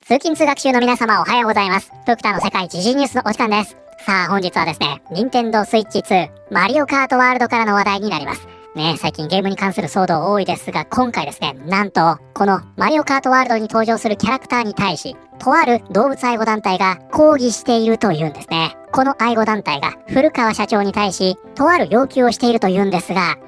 通勤通学中の皆様おはようございます。ドクターの世界時事ニュースのお時間です。さあ本日はですね、任天堂スイッチ2マリオカートワールドからの話題になります。ね、最近ゲームに関する騒動多いですが、今回ですね、なんとこのマリオカートワールドに登場するキャラクターに対し、とある動物愛護団体が抗議しているというんですね。この愛護団体が古川社長に対し、とある要求をしているというんですが、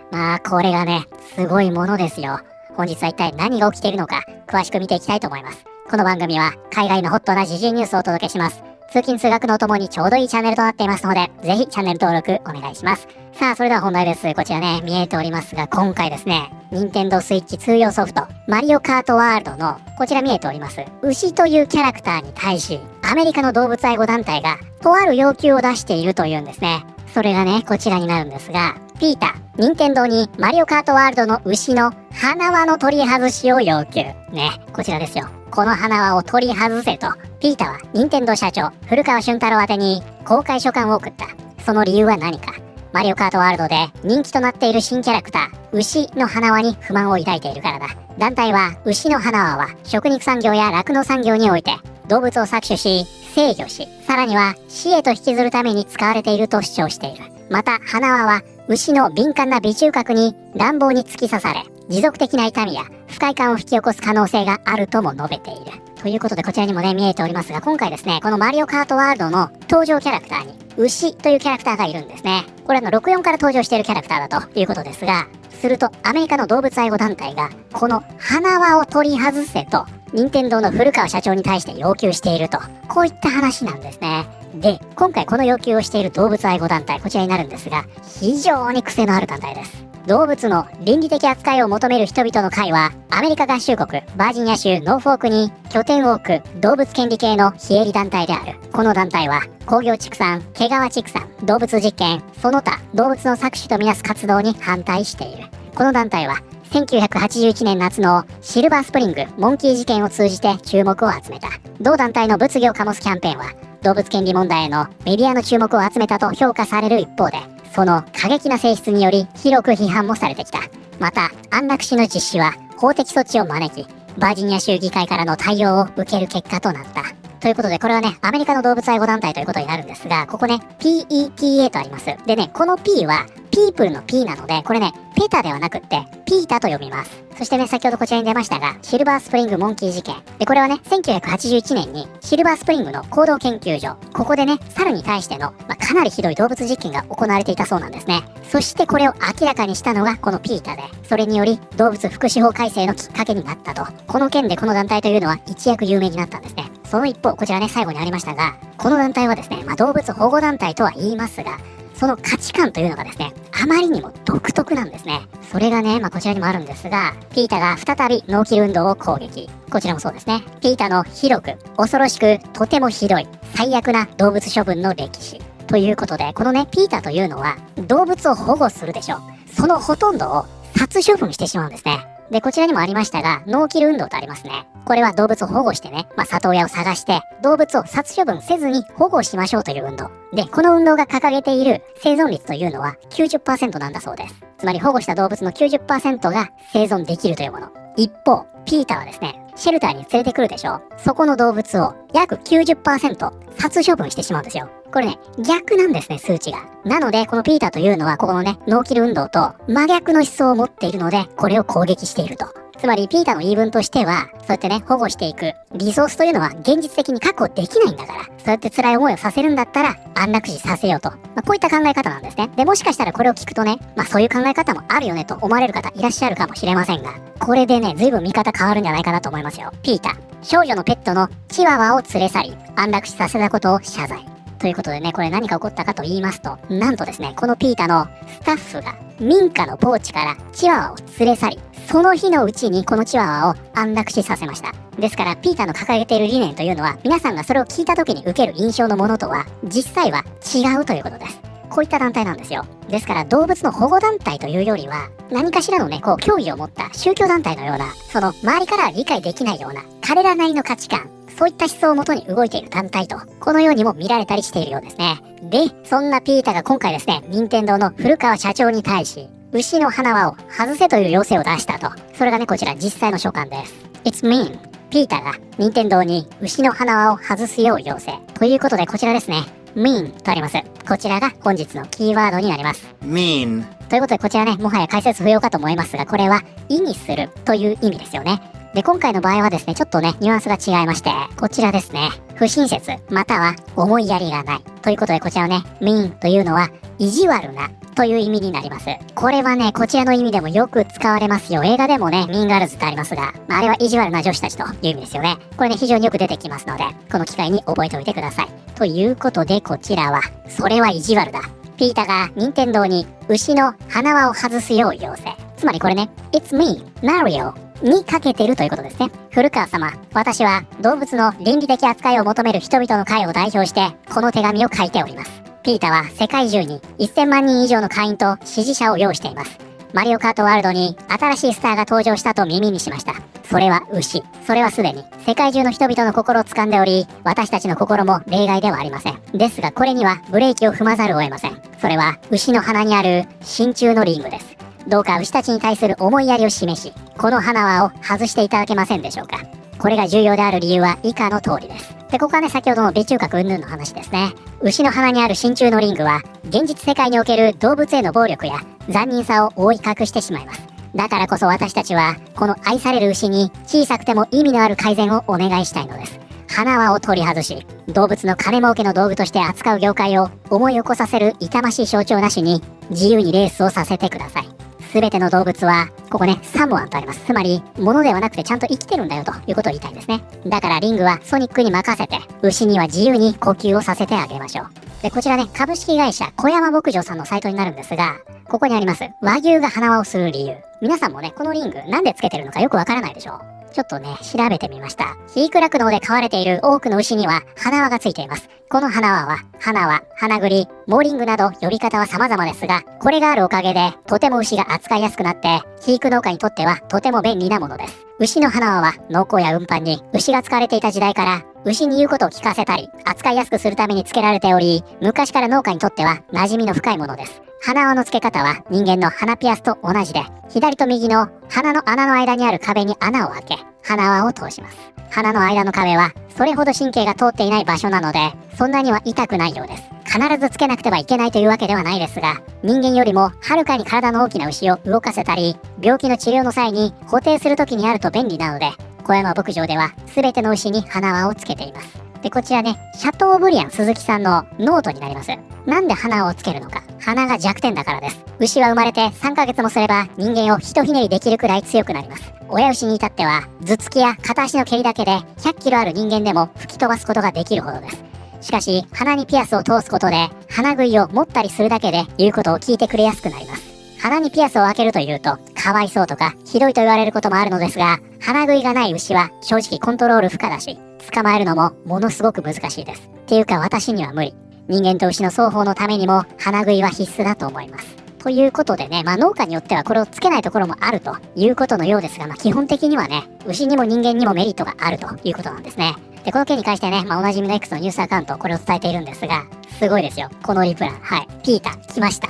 これがね、すごいものですよ。本日は一体何が起きているのか、詳しく見ていきたいと思います。この番組は海外のホットな時事ニュースをお届けします。通勤通学のお供にちょうどいいチャンネルとなっていますので、ぜひチャンネル登録お願いします。さあ、それでは本題です。こちらね、見えておりますが、今回ですね、任天堂スイッチ2用ソフト、マリオカートワールドの、こちら見えております、牛というキャラクターに対し、アメリカの動物愛護団体が、とある要求を出しているというんですね。それがね、こちらになるんですが、ピータ、任天堂にマリオカートワールドの牛の鼻輪の取り外しを要求。ね、こちらですよ。この鼻輪を取り外せと、ピータは任天堂社長、古川俊太郎宛てに公開書簡を送った。その理由は何か。マリオカートワールドで人気となっている新キャラクター、牛の鼻輪に不満を抱いているからだ。団体は、牛の鼻輪は食肉産業や酪農産業において、動物を搾取し、制御し、さらには死へと引きずるために使われていると主張している。また、鼻輪は、牛の敏感な鼻中隔に乱暴に突き刺され、持続的な痛みや不快感を引き起こす可能性があるとも述べている。ということでこちらにもね、見えておりますが、今回ですね、このマリオカートワールドの登場キャラクターに、牛というキャラクターがいるんですね。これ64から登場しているキャラクターだということですが、するとアメリカの動物愛護団体が、この鼻輪を取り外せと、任天堂の古川社長に対して要求していると、こういった話なんですね。で、今回この要求をしている動物愛護団体、こちらになるんですが、非常に癖のある団体です。動物の倫理的扱いを求める人々の会は、アメリカ合衆国バージニア州ノーフォークに拠点を置く動物権利系の非営利団体である。この団体は、工業畜産、毛皮畜産、動物実験、その他動物の搾取とみなす活動に反対している。この団体は、1981年夏のシルバースプリングモンキー事件を通じて注目を集めた。同団体の物議を醸すキャンペーンは、動物権利問題へのメディアの注目を集めたと評価される一方で、その過激な性質により広く批判もされてきた。また、安楽死の実施は法的措置を招き、バージニア州議会からの対応を受ける結果となった。ということで、これはね、アメリカの動物愛護団体ということになるんですが、ここね、PETA とあります。でね、この P は、ピープルの P なので、これね、ペタではなくって、ピータと読みます。そしてね、先ほどこちらに出ましたが、シルバースプリングモンキー事件。で、これはね、1981年に、シルバースプリングの行動研究所、ここでね、猿に対しての、かなりひどい動物実験が行われていたそうなんですね。そしてこれを明らかにしたのが、このピータで、それにより、動物福祉法改正のきっかけになったと。この件でこの団体というのは、一躍有名になったんですね。その一方、こちらね、最後にありましたが、この団体はですね、動物保護団体とは言いますが、その価値観というのがですね、あまりにも独特なんですね。それがね、こちらにもあるんですが、ピータが再びノーキル運動を攻撃。こちらもそうですね。ピータの広く、恐ろしく、とてもひどい、最悪な動物処分の歴史。ということで、このね、ピータというのは、動物を保護するでしょ。そのほとんどを殺処分してしまうんですね。で、こちらにもありましたが、ノーキル運動とありますね。これは動物を保護してね、里親を探して、動物を殺処分せずに保護しましょうという運動。で、この運動が掲げている生存率というのは 90% なんだそうです。つまり保護した動物の 90% が生存できるというもの。一方、ピータはですね、シェルターに連れてくるでしょ。そこの動物を約 90% 殺処分してしまうんですよ。これね、逆なんですね、数値が。なので、このピーターというのは、ここのね、ノーキル運動と真逆の思想を持っているので、これを攻撃していると。つまり、ピーターの言い分としては、そうやってね、保護していくリソースというのは現実的に確保できないんだから、そうやって辛い思いをさせるんだったら、安楽死させようと。こういった考え方なんですね。で、もしかしたらこれを聞くとね、そういう考え方もあるよねと思われる方いらっしゃるかもしれませんが、これでね、随分見方変わるんじゃないかなと思いますよ。ピーター、少女のペットのチワワを連れ去り、安楽死させたことを謝罪。ということでね、これ何が起こったかと言いますと、なんとですね、このピータのスタッフが民家のポーチからチワワを連れ去り、その日のうちにこのチワワを安楽死させました。ですから、ピータの掲げている理念というのは、皆さんがそれを聞いた時に受ける印象のものとは、実際は違うということです。こういった団体なんですよ。ですから動物の保護団体というよりは、何かしらのね、教義を持った宗教団体のような、その周りからは理解できないような、彼らなりの価値観、そういった思想をもとに動いている団体と、このようにも見られたりしているようですね。で、そんなピータが今回ですね、任天堂の古川社長に対し、牛の鼻輪を外せという要請を出したと。それがね、こちら実際の書簡です。It's mean ピーターが任天堂に牛の鼻輪を外すよう要請。ということでこちらですね。mean とあります。こちらが本日のキーワードになります。mean ということでこちらね、もはや解説不要かと思いますが、これは意にするという意味ですよね。で、今回の場合はですね、ちょっとね、ニュアンスが違いまして、こちらですね。不親切、または思いやりがない。ということでこちらをね、mean というのは意地悪なという意味になります。これはね、こちらの意味でもよく使われますよ。映画でもね、ミーンガールズってありますが、あれは意地悪な女子たちという意味ですよね。これね、非常によく出てきますので、この機会に覚えておいてください。ということで、こちらは、それは意地悪だ。ピータが任天堂に牛の鼻輪を外すよう要請。つまりこれね、It's me, Mario にかけてるということですね。古川様、私は動物の倫理的扱いを求める人々の会を代表して、この手紙を書いております。ピータは世界中に1000万人以上の会員と支持者を擁しています。マリオカートワールドに新しいスターが登場したと耳にしました。それは牛。それはすでに世界中の人々の心を掴んでおり、私たちの心も例外ではありません。ですがこれにはブレーキを踏まざるを得ません。それは牛の鼻にある真鍮のリングです。どうか牛たちに対する思いやりを示し、この鼻輪を外していただけませんでしょうか。これが重要である理由は以下の通りです。で、ここはね、先ほどの米中核云々の話ですね。牛の鼻にある真鍮のリングは、現実世界における動物への暴力や残忍さを覆い隠してしまいます。だからこそ私たちは、この愛される牛に小さくても意味のある改善をお願いしたいのです。鼻輪を取り外し、動物の金儲けの道具として扱う業界を思い起こさせる痛ましい象徴なしに、自由にレースをさせてください。すべての動物は、ここね、サモアンとあります。つまり、物ではなくてちゃんと生きてるんだよということを言いたいんですね。だからリングはソニックに任せて、牛には自由に呼吸をさせてあげましょう。で、こちらね、株式会社小山牧場さんのサイトになるんですが、ここにあります、和牛が鼻輪をする理由。皆さんもね、このリングなんでつけてるのかよくわからないでしょう。ちょっとね、調べてみました。肥育酪農で飼われている多くの牛には鼻輪がついています。この鼻輪は、鼻輪、鼻ぐり、モーリングなど呼び方は様々ですが、これがあるおかげで、とても牛が扱いやすくなって、肥育農家にとってはとても便利なものです。牛の鼻輪は農耕や運搬に牛が使われていた時代から、牛に言うことを聞かせたり、扱いやすくするためにつけられており、昔から農家にとっては馴染みの深いものです。鼻輪の付け方は人間の鼻ピアスと同じで、左と右の鼻の穴の間にある壁に穴を開け、鼻輪を通します。鼻の間の壁はそれほど神経が通っていない場所なので、そんなには痛くないようです。必ずつけなくてはいけないというわけではないですが、人間よりもはるかに体の大きな牛を動かせたり、病気の治療の際に補填するときにあると便利なので、小山牧場では全ての牛に鼻輪をつけています。で、こちらね、シャトーブリアン鈴木さんのノートになります。なんで鼻輪をつけるのか。鼻が弱点だからです。牛は生まれて3ヶ月もすれば人間をひとひねりできるくらい強くなります。親牛に至っては、頭突きや片足の蹴りだけで100キロある人間でも吹き飛ばすことができるほどです。しかし、鼻にピアスを通すことで、鼻食いを持ったりするだけで言うことを聞いてくれやすくなります。鼻にピアスを開けるというと、かわいそうとか、ひどいと言われることもあるのですが、鼻食いがない牛は正直コントロール不可だし、捕まえるのもものすごく難しいです。っていうか私には無理。人間と牛の双方のためにも鼻食いは必須だと思います。ということでね、農家によってはこれをつけないところもあるということのようですが、基本的にはね、牛にも人間にもメリットがあるということなんですね。で、この件に関してね、おなじみの X のニュースアカウント、これを伝えているんですが、すごいですよ。このリプラン。はい。ピータ、来ました。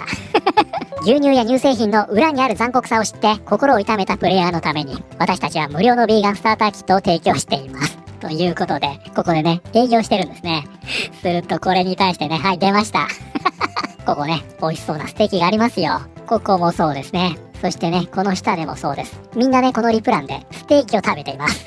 牛乳や乳製品の裏にある残酷さを知って心を痛めたプレイヤーのために、私たちは無料のビーガンスターターキットを提供しています。ということで、ここでね、営業してるんですね。するとこれに対してね、はい、出ました。ここね、美味しそうなステーキがありますよ。ここもそうですね。そしてね、この下でもそうです。みんなね、このリプランでステーキを食べています。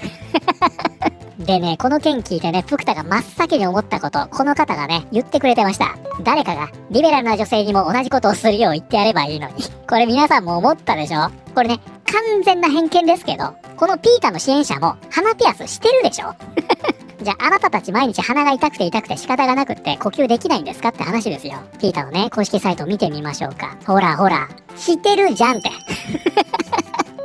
でね、この件聞いてね、プクタが真っ先に思ったこと、この方がね、言ってくれてました。誰かがリベラルな女性にも同じことをするよう言ってやればいいのに。これ皆さんも思ったでしょ？これね、完全な偏見ですけど、このピータの支援者も鼻ピアスしてるでしょ？じゃああなたたち毎日鼻が痛くて痛くて仕方がなくって呼吸できないんですかって話ですよ。ピータのね、公式サイトを見てみましょうか。ほらほら、してるじゃんって。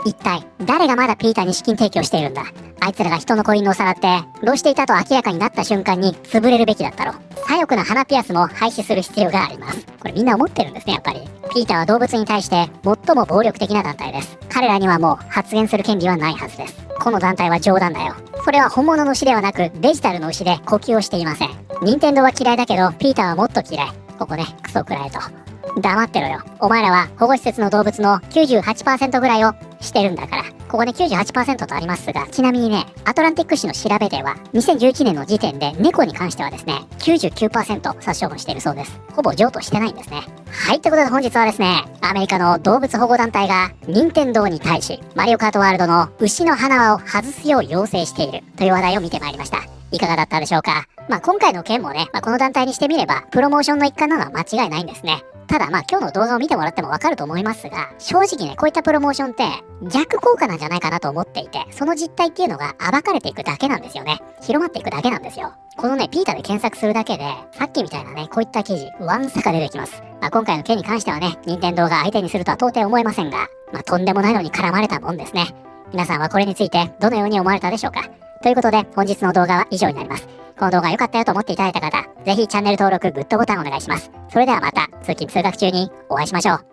一体、誰がまだピータに資金提供しているんだ？あいつらが人のコインをさらって、労していたと明らかになった瞬間に潰れるべきだったろ。左翼の鼻ピアスも廃止する必要があります。これみんな思ってるんですね、やっぱり。ピータは動物に対して最も暴力的な団体です。彼らにはもう発言する権利はないはずです。この団体は冗談だよ。それは本物の牛ではなくデジタルの牛で呼吸をしていません。任天堂は嫌いだけど、ピーターはもっと嫌い。ここね、クソくらえと。黙ってろよ。お前らは保護施設の動物の 98% ぐらいをしてるんだから。ここね 98% とありますが、ちなみにね、アトランティック市の調べでは、2011年の時点で猫に関してはですね、99% 殺処分しているそうです。ほぼ譲渡してないんですね。はい、ということで本日はですね、アメリカの動物保護団体が、任天堂に対し、マリオカートワールドの牛の花輪を外すよう要請しているという話題を見てまいりました。いかがだったでしょうか。今回の件もね、この団体にしてみれば、プロモーションの一環なのは間違いないんですね。ただ今日の動画を見てもらってもわかると思いますが、正直ね、こういったプロモーションって逆効果なんじゃないかなと思っていて、その実態っていうのが暴かれていくだけなんですよね。広まっていくだけなんですよ。このね、ピータで検索するだけで、さっきみたいなね、こういった記事、わんさか出てきます。今回の件に関してはね、任天堂が相手にするとは到底思えませんが、とんでもないのに絡まれたもんですね。皆さんはこれについてどのように思われたでしょうか。ということで、本日の動画は以上になります。この動画良かったよと思っていただいた方、ぜひチャンネル登録、グッドボタンお願いします。それではまた、通勤通学中にお会いしましょう。